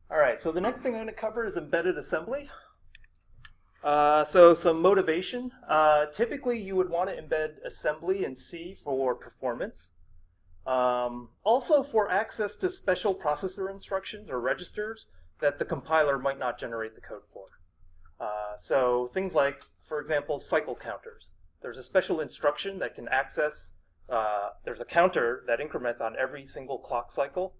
All right, so the next thing I'm going to cover is embedded assembly. So some motivation. Typically, you would want to embed assembly in C for performance. Also for access to special processor instructions or registers that the compiler might not generate the code for. So things like, for example, cycle counters. There's a special instruction that can access, there's a counter that increments on every single clock cycle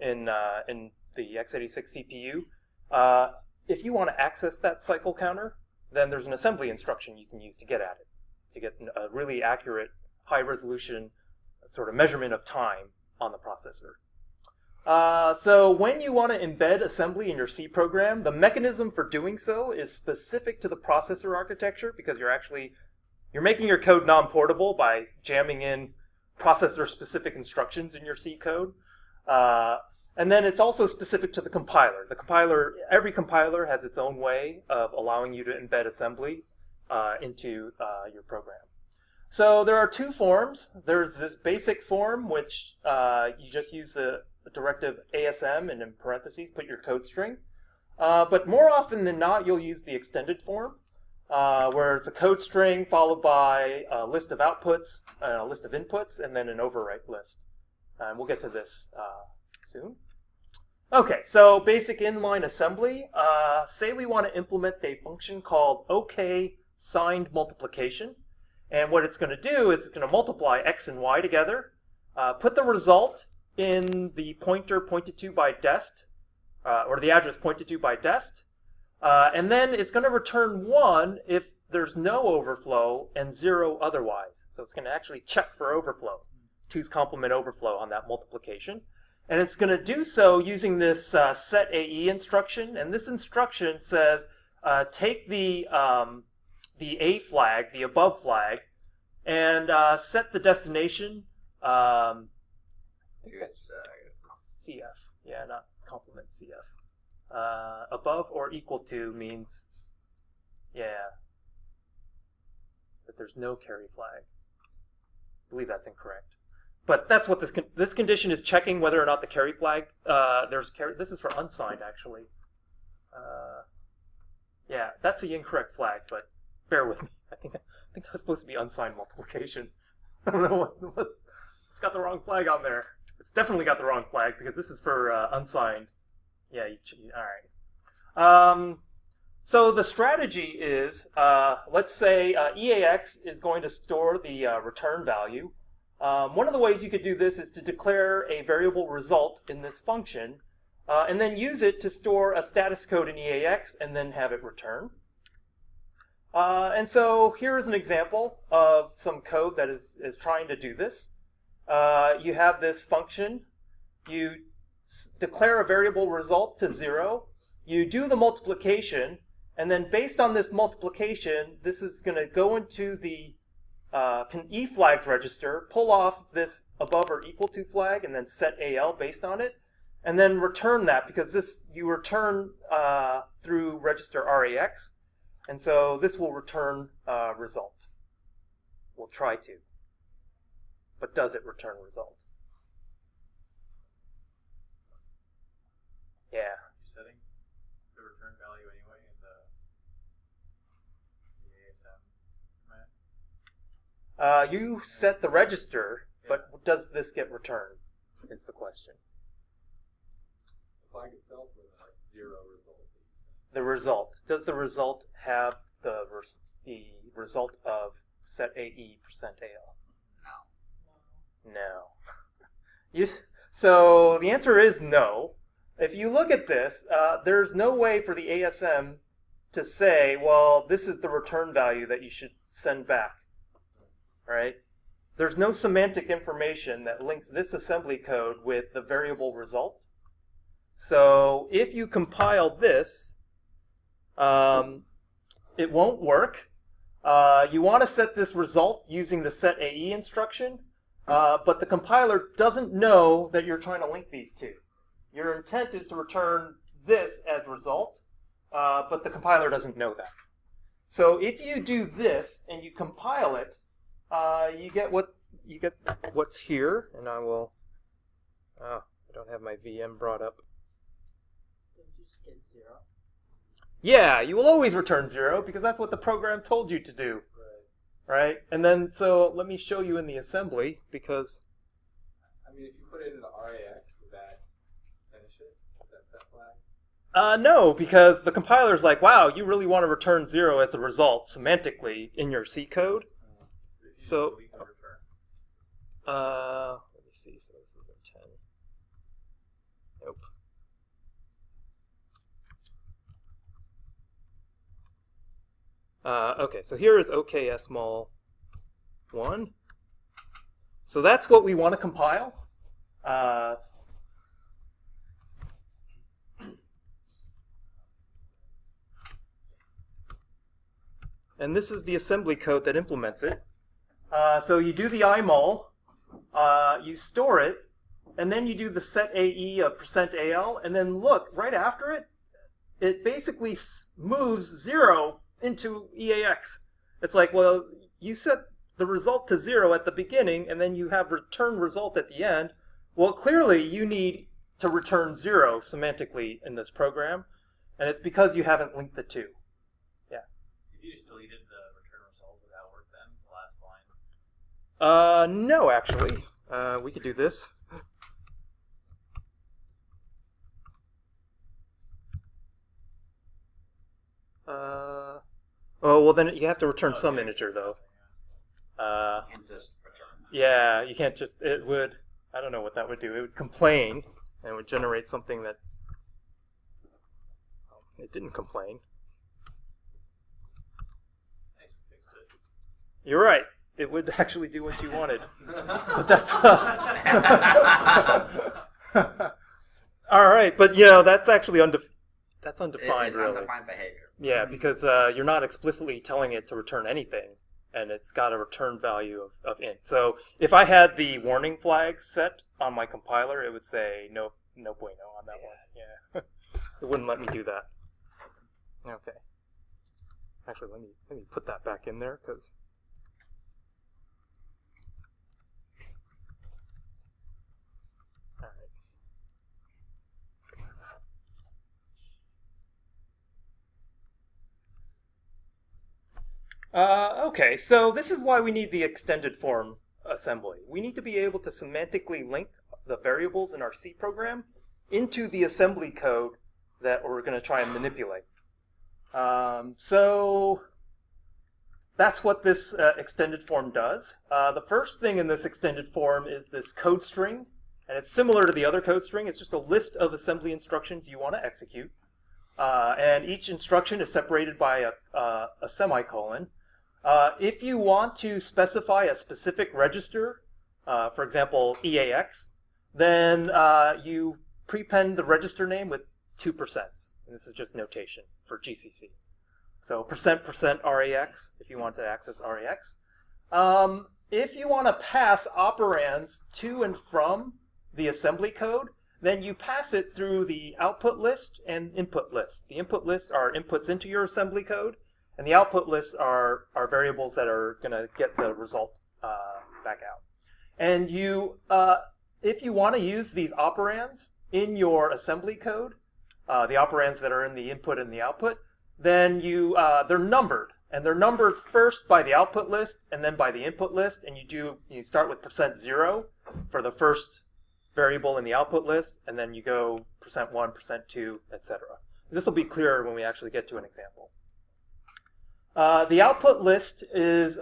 in the x86 CPU. If you want to access that cycle counter, then there's an assembly instruction you can use to get at it, to get a really accurate, high-resolution sort of measurement of time on the processor. So when you want to embed assembly in your C program, the mechanism for doing so is specific to the processor architecture, because you're making your code non-portable by jamming in processor-specific instructions in your C code. And then it's also specific to the compiler. Every compiler has its own way of allowing you to embed assembly into your program. So there are two forms. There's this basic form, which you just use the directive ASM and in parentheses put your code string. But more often than not, you'll use the extended form, where it's a code string followed by a list of outputs, a list of inputs, and then an overwrite list. And we'll get to this soon. Okay, so basic inline assembly. Say we want to implement a function called OK signed multiplication. And what it's going to do is it's going to multiply x and y together, put the result in the pointer pointed to by dest, or the address pointed to by dest, and then it's going to return 1 if there's no overflow and 0 otherwise. So it's going to actually check for overflow, 2's complement overflow on that multiplication. And it's going to do so using this set AE instruction. And this instruction says take the A flag, the above flag, and set the destination. I guess CF. Yeah, not complement CF. Above or equal to means, yeah, that there's no carry flag. I believe that's incorrect. But that's what this condition is checking, whether or not the carry flag, there's carry. This is for unsigned, actually. Yeah, that's the incorrect flag, but bear with me. I think that's supposed to be unsigned multiplication. I don't know what it's got the wrong flag on there. It's definitely got the wrong flag because this is for unsigned. Yeah, all right. So the strategy is, let's say EAX is going to store the return value. One of the ways you could do this is to declare a variable result in this function, and then use it to store a status code in EAX and then have it return. And so here is an example of some code that is trying to do this. You have this function. You declare a variable result to 0. You do the multiplication, and then based on this multiplication, this is going to go into the E flags register, pull off this above or equal to flag, and then set AL based on it, and then return that, because this you return through register RAX, and so this will return result. We'll try to, but does it return result? Yeah. You're setting the return value anyway in the ASM command? You set the register, but does this get returned, is the question. The flag itself or the 0 result that you set? The result. Does the result have the result of set AE %AL? No. So the answer is no. If you look at this, there's no way for the ASM to say, well, this is the return value that you should send back. Right? There's no semantic information that links this assembly code with the variable result. So if you compile this, it won't work. You want to set this result using the set AE instruction, but the compiler doesn't know that you're trying to link these two. Your intent is to return this as result, but the compiler doesn't know that. So if you do this and you compile it, you get what's here, and I will. Oh, I don't have my VM brought up. you just get 0? Yeah, you will always return 0 because that's what the program told you to do. Right? And then, so let me show you in the assembly because... I mean, if you put it into RAX, would that finish it? Would that set flag? No, because the compiler's like, wow, you really want to return 0 as a result semantically in your C code. So, let me see. So this is a 10. Nope. Okay, so here is OKSmall 1. So that's what we want to compile. And this is the assembly code that implements it. So you do the imul, you store it, and then you do the set AE of %AL, and then look, right after it, it basically moves 0 into EAX. It's like, well, you set the result to 0 at the beginning, and then you have return result at the end. Well, clearly you need to return 0 semantically in this program, and it's because you haven't linked the two. Yeah. If you just deleted the return result, would that work then, the last line? No, actually. We could do this. Oh, well, then you have to return some integer, though. You can just return that. Yeah, you can't just, it would, I don't know what that would do. It would complain, and it would generate something that, it didn't complain. Thanks for fixing it. You're right. It would actually do what you wanted. But that's, all right, but you know, that's actually that's undefined, really. Undefined behavior. Yeah, because you're not explicitly telling it to return anything, and it's got a return value of int. So if I had the warning flag set on my compiler, it would say no bueno on that one. Yeah, it wouldn't let me do that. Okay. Actually, let me put that back in there because. Okay, so this is why we need the extended form assembly. We need to be able to semantically link the variables in our C program into the assembly code that we're going to try and manipulate. So that's what this extended form does. The first thing in this extended form is this code string, and it's similar to the other code string. It's just a list of assembly instructions you want to execute. And each instruction is separated by a semicolon. If you want to specify a specific register, for example, EAX, then you prepend the register name with 2%. And this is just notation for GCC. So %% if you want to access RAX. If you want to pass operands to and from the assembly code, then you pass it through the output list and input list. The input lists are inputs into your assembly code, and the output lists are variables that are going to get the result back out. And you, if you want to use these operands in your assembly code, the operands that are in the input and the output, then they're numbered. And they're numbered first by the output list and then by the input list. And you start with %0 for the first variable in the output list, and then you go %1, %2, etc. This will be clearer when we actually get to an example. The output list is,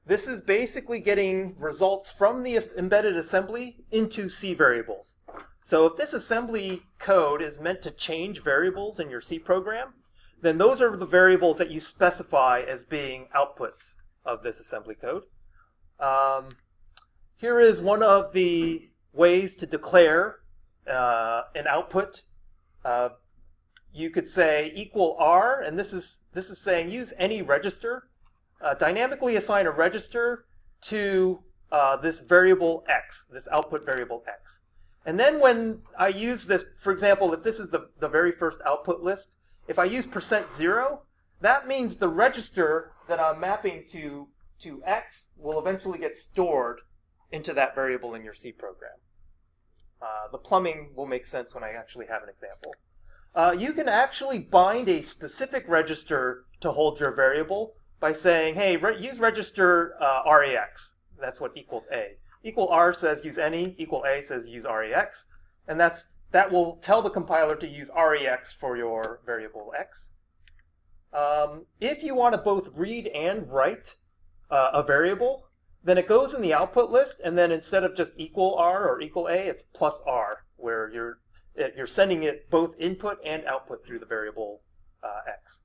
this is basically getting results from the embedded assembly into C variables. So if this assembly code is meant to change variables in your C program, then those are the variables that you specify as being outputs of this assembly code. Here is one of the ways to declare an output. You could say equal R, and this is saying use any register. Dynamically assign a register to this variable X, this output variable X. And then when I use this, for example, if this is the very first output list, if I use %0, that means the register that I'm mapping to X will eventually get stored into that variable in your C program. The plumbing will make sense when I actually have an example. You can actually bind a specific register to hold your variable by saying, hey, use register RAX. That's what equals A. Equal R says use any, equal A says use RAX. And that will tell the compiler to use RAX for your variable X. If you want to both read and write a variable, then it goes in the output list, and then instead of just equal R or equal A, it's plus R, where you're sending it both input and output through the variable X.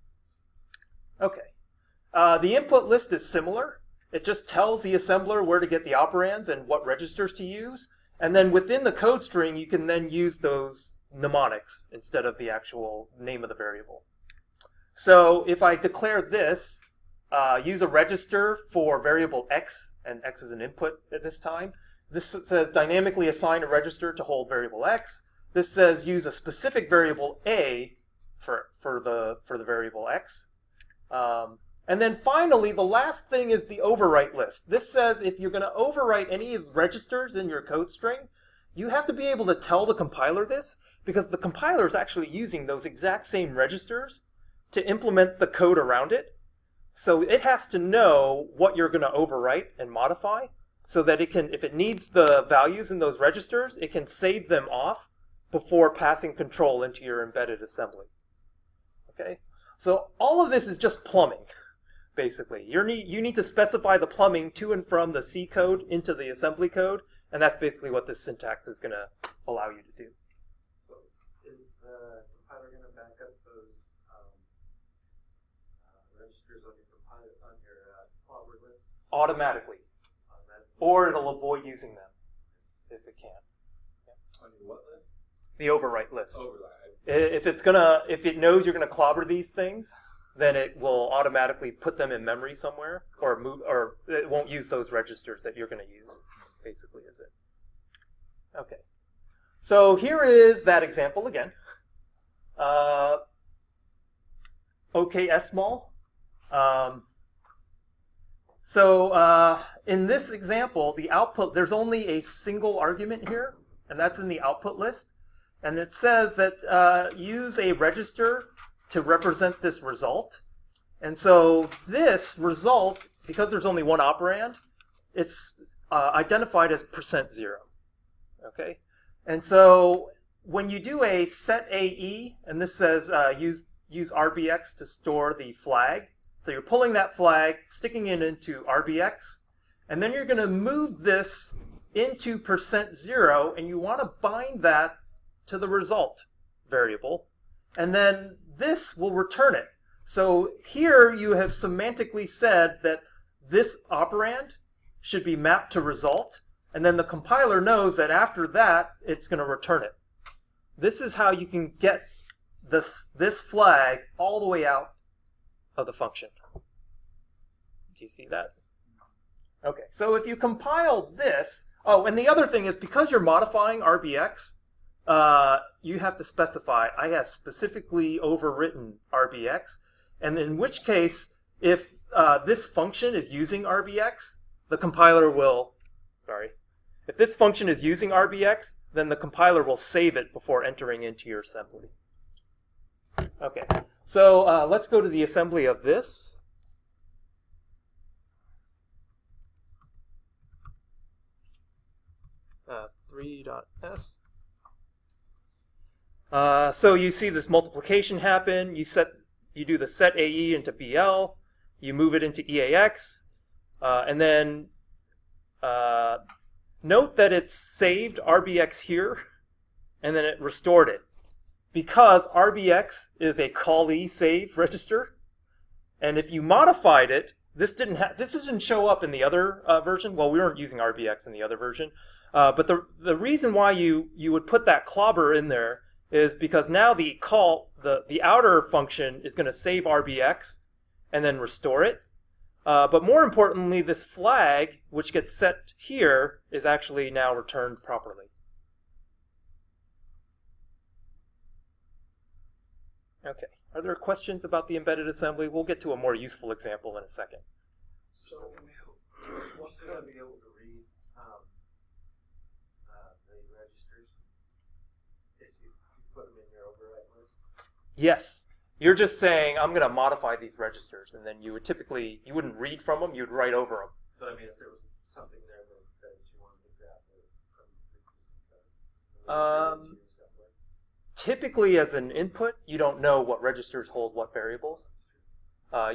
Okay. The input list is similar. It just tells the assembler where to get the operands and what registers to use. And then within the code string, you can then use those mnemonics instead of the actual name of the variable. So if I declare this, use a register for variable X, and X is an input at this time. This says dynamically assign a register to hold variable X. This says use a specific variable A for the variable X. And then finally, the last thing is the overwrite list. This says if you're going to overwrite any registers in your code string, you have to be able to tell the compiler this, because the compiler is actually using those exact same registers to implement the code around it. So it has to know what you're going to overwrite and modify so that it can, if it needs the values in those registers, it can save them off before passing control into your embedded assembly. Okay? So all of this is just plumbing. Basically, you need to specify the plumbing to and from the C code into the assembly code, and that's basically what this syntax is going to allow you to do. So is the compiler going to back up those registers on your clobber list? Automatically. Or it'll avoid using them if it can. Yeah. On your what list? The overwrite list. Overwrite. If it knows you're going to clobber these things, then it will automatically put them in memory somewhere, or it won't use those registers that you're going to use, basically, is it. Okay. So here is that example again. OKSmall. In this example, the output, there's only a single argument here, and that's in the output list. And it says that use a register to represent this result. And so this result, because there's only one operand, it's identified as %0. Okay? And so when you do a set AE, and this says use RBX to store the flag, so you're pulling that flag, sticking it into RBX, and then you're going to move this into %0, and you want to bind that to the result variable, and then this will return it. So here you have semantically said that this operand should be mapped to result, and then the compiler knows that after that it's going to return it. This is how you can get this flag all the way out of the function. Do you see that? Okay, so if you compile this, oh, and the other thing is, because you're modifying RBX, you have to specify, I have specifically overwritten RBX, and in which case, if this function is using RBX, the compiler will, if this function is using RBX, then the compiler will save it before entering into your assembly. Okay, so let's go to the assembly of this. Uh, 3.s. So you see this multiplication happen. You do the set AE into BL. You move it into EAX, and then note that it's saved RBX here, and then it restored it, because RBX is a callee save register, and if you modified it, this didn't show up in the other version. Well, we weren't using RBX in the other version, but the reason why you would put that clobber in there is because now the outer function is going to save RBX and then restore it. But more importantly, this flag, which gets set here, is actually now returned properly. Okay, are there questions about the embedded assembly? We'll get to a more useful example in a second. So, what's going to be able to read the registers if you put them in your overwrite list? Yes. You're just saying, I'm going to modify these registers, and then you would typically, you wouldn't read from them, you'd write over them. But I mean, if there was something there that you wanted to grab from the existing code. Typically, as an input, you don't know what registers hold what variables.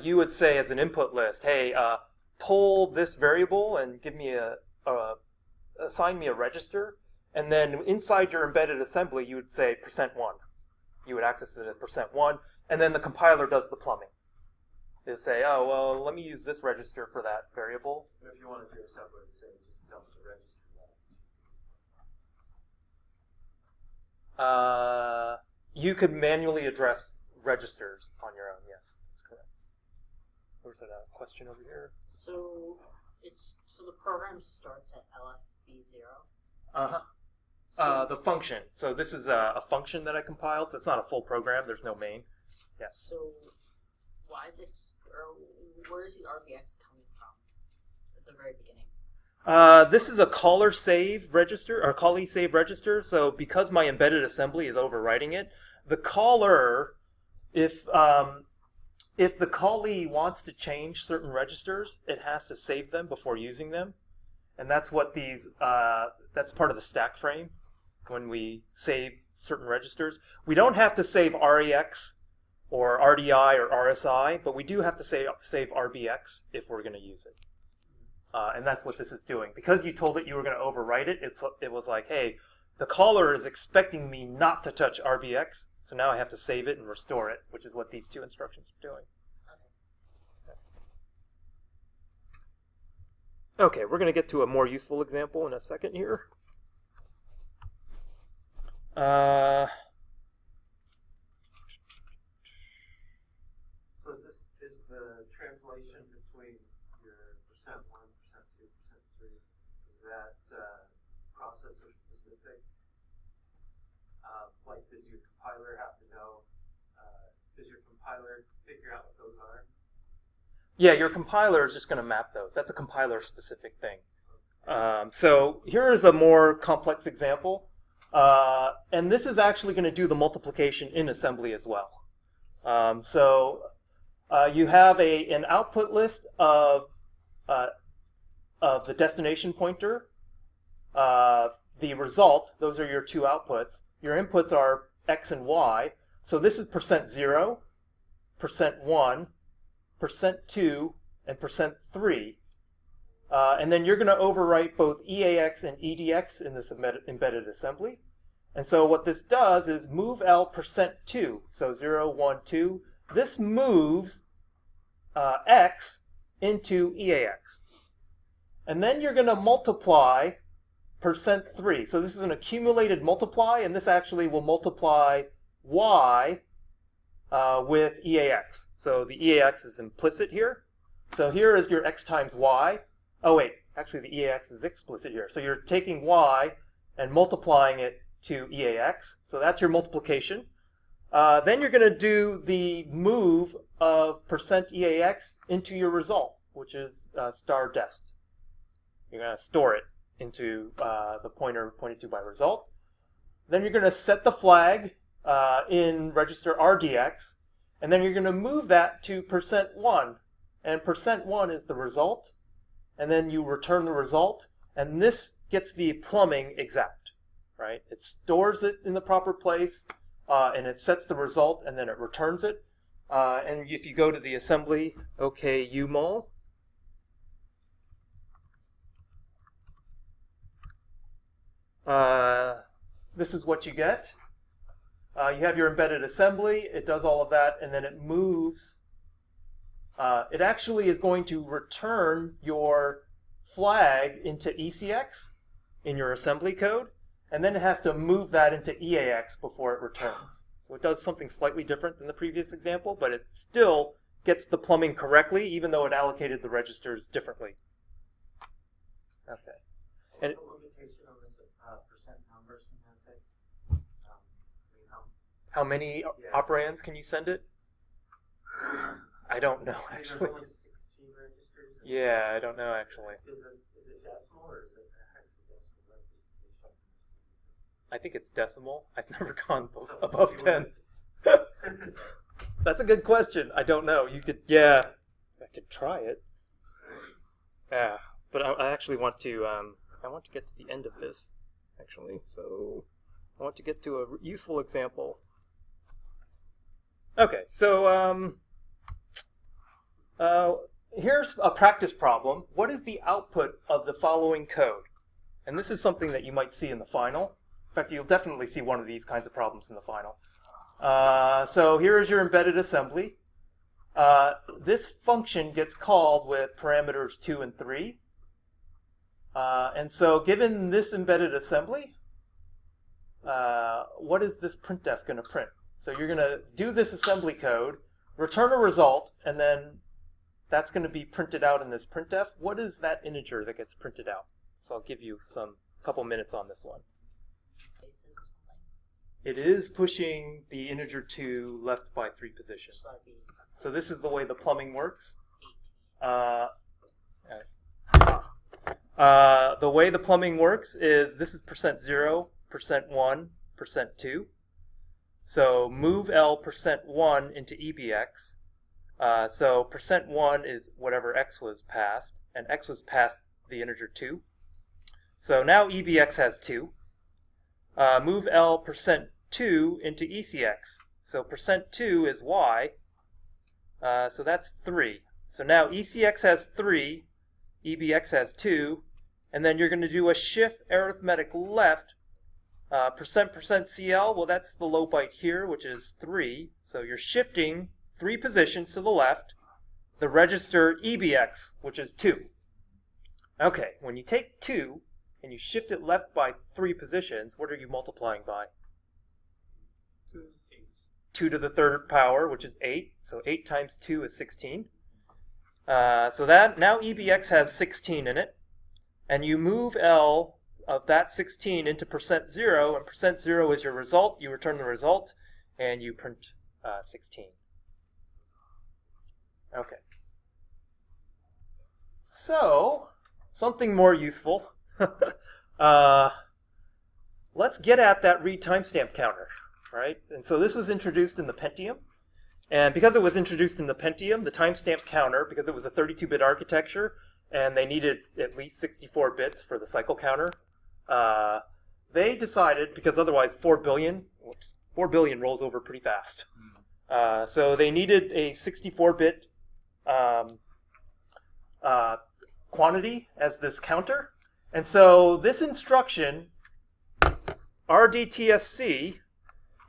You would say as an input list, hey, pull this variable and give me assign me a register, and then inside your embedded assembly, you would say %1. You would access it as %1, and then the compiler does the plumbing. They say, oh, well, let me use this register for that variable. But if you wanted your assembler to say, just dump the register. You could manually address registers on your own. Yes, that's correct. There's a question over here. So the program starts at LFB0. The function. So this is a function that I compiled. So it's not a full program. There's no main. Yes. So why is it? Or where is the RBX coming from at the very beginning? This is a caller save register, or callee save register. So because my embedded assembly is overwriting it, the caller, if the callee wants to change certain registers, it has to save them before using them, and that's what these. That's part of the stack frame. When we save certain registers, we don't have to save REX or RDI or RSI, but we do have to save RBX if we're going to use it. And that's what this is doing. Because you told it you were going to overwrite it, it was like, hey, the caller is expecting me not to touch RBX, so now I have to save it and restore it, which is what these two instructions are doing. Okay, we're going to get to a more useful example in a second here. So is the translation between your %1, %2, %3, is that processor specific? Like, does your compiler have to know? Does your compiler figure out what those are? Yeah, your compiler is just going to map those. That's a compiler specific thing. So here is a more complex example. And this is actually going to do the multiplication in assembly as well. You have an output list of the destination pointer, the result. Those are your two outputs. Your inputs are x and y. So this is %0, %1, %2, and %3. And then you're going to overwrite both EAX and EDX in this embedded assembly. And so what this does is move L %2, so 0, 1, 2. This moves X into EAX. And then you're going to multiply %3. So this is an accumulated multiply, and this actually will multiply Y with EAX. So the EAX is implicit here. So here is your X times Y. Oh wait, actually the EAX is explicit here. So you're taking Y and multiplying it to EAX. So that's your multiplication. Then you're going to do the move of %EAX into your result, which is star dest. You're going to store it into the pointer pointed to by result. Then you're going to set the flag in register RDX, and then you're going to move that to %1. And %1 is the result, and then you return the result, and this gets the plumbing exact. Right? It stores it in the proper place, and it sets the result, and then it returns it. And if you go to the assembly, OK, umol, this is what you get. You have your embedded assembly. It does all of that, and then it moves. It actually is going to return your flag into ECX in your assembly code. And then it has to move that into EAX before it returns. So it does something slightly different than the previous example, but it still gets the plumbing correctly, even though it allocated the registers differently. Okay. And what's the limitation on this percent numbers in that thing? How many operands can you send it? I don't know, actually. There's only 16 registers. Yeah, I don't know, actually. Is it decimal or is it hexadecimal representation? I think it's decimal. I've never gone above 10. That's a good question. I don't know. You could, yeah, I could try it. Yeah, but I actually want to. I want to get to the end of this, actually. So I want to get to a useful example. Okay, so here's a practice problem. What is the output of the following code? And this is something that you might see in the final. In fact, you'll definitely see one of these kinds of problems in the final. So here is your embedded assembly. This function gets called with parameters 2 and 3. And so given this embedded assembly, what is this printf going to print? So you're going to do this assembly code, return a result, and then that's going to be printed out in this printf. What is that integer that gets printed out? So I'll give you some couple minutes on this one. It is pushing the integer 2 left by 3 positions. So this is the way the plumbing works. The way the plumbing works is this is %0, %1, %2. So move L %1 into EBX. So %1 is whatever x was passed, and x was passed the integer 2. So now EBX has 2. Move L %2 into ECX. So %2 is y. So that's 3. So now ECX has 3, EBX has 2, and then you're going to do a shift arithmetic left. %CL, well, that's the low byte here, which is 3. So you're shifting 3 positions to the left. The register EBX, which is 2. Okay, when you take 2 and you shift it left by 3 positions, what are you multiplying by? 2 to the third power, which is 8. So 8 times 2 is 16. So that now EBX has 16 in it. And you move L of that 16 into %0, and %0 is your result. You return the result, and you print 16. Okay. So, something more useful. Let's get at that read timestamp counter, right? And so this was introduced in the Pentium. And because it was introduced in the Pentium, the timestamp counter, because it was a 32-bit architecture, and they needed at least 64 bits for the cycle counter, they decided, because otherwise 4 billion rolls over pretty fast. So they needed a 64-bit quantity as this counter. And so this instruction, RDTSC,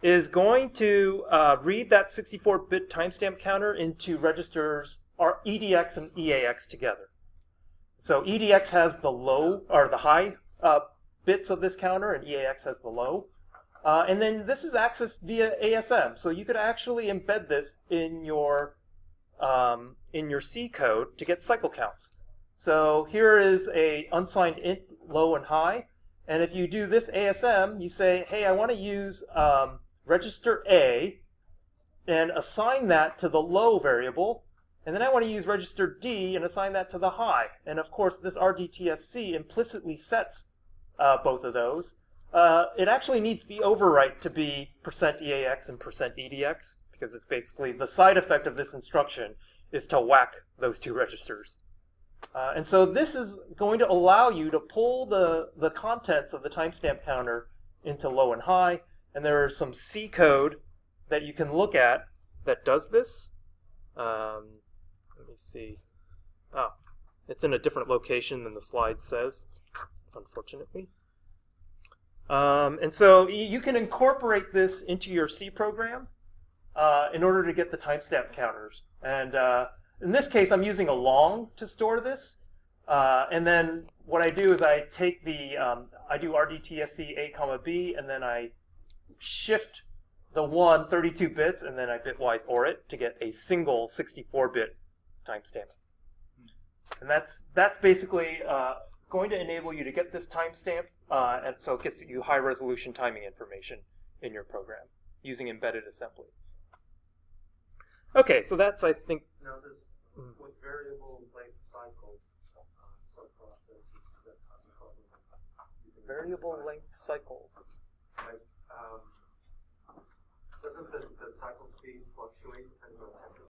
is going to read that 64-bit timestamp counter into registers EDX and EAX together. So EDX has the low or the high bits of this counter, and EAX has the low. And then this is accessed via ASM. So you could actually embed this in your C code to get cycle counts. So here is a unsigned int low and high. And if you do this ASM, you say, hey, I want to use register A and assign that to the low variable. And then I want to use register D and assign that to the high. And of course, this RDTSC implicitly sets both of those. It actually needs the overwrite to be %EAX and %EDX, because it's basically the side effect of this instruction is to whack those two registers. And so this is going to allow you to pull the contents of the timestamp counter into low and high. And there is some C code that you can look at that does this. Let me see. Oh, it's in a different location than the slide says, unfortunately. And so you can incorporate this into your C program in order to get the timestamp counters. And in this case, I'm using a long to store this. And then what I do is I take the, I do RDTSC A comma B, and then I shift the 32 bits, and then I bitwise OR it to get a single 64-bit timestamp. And that's basically going to enable you to get this timestamp, and so it gets you high-resolution timing information in your program using embedded assembly. Okay, so that's, I think... Now, this, with variable length cycles, subprocess, variable length cycles. Like, Doesn't the cycle speed fluctuate depending on temperature?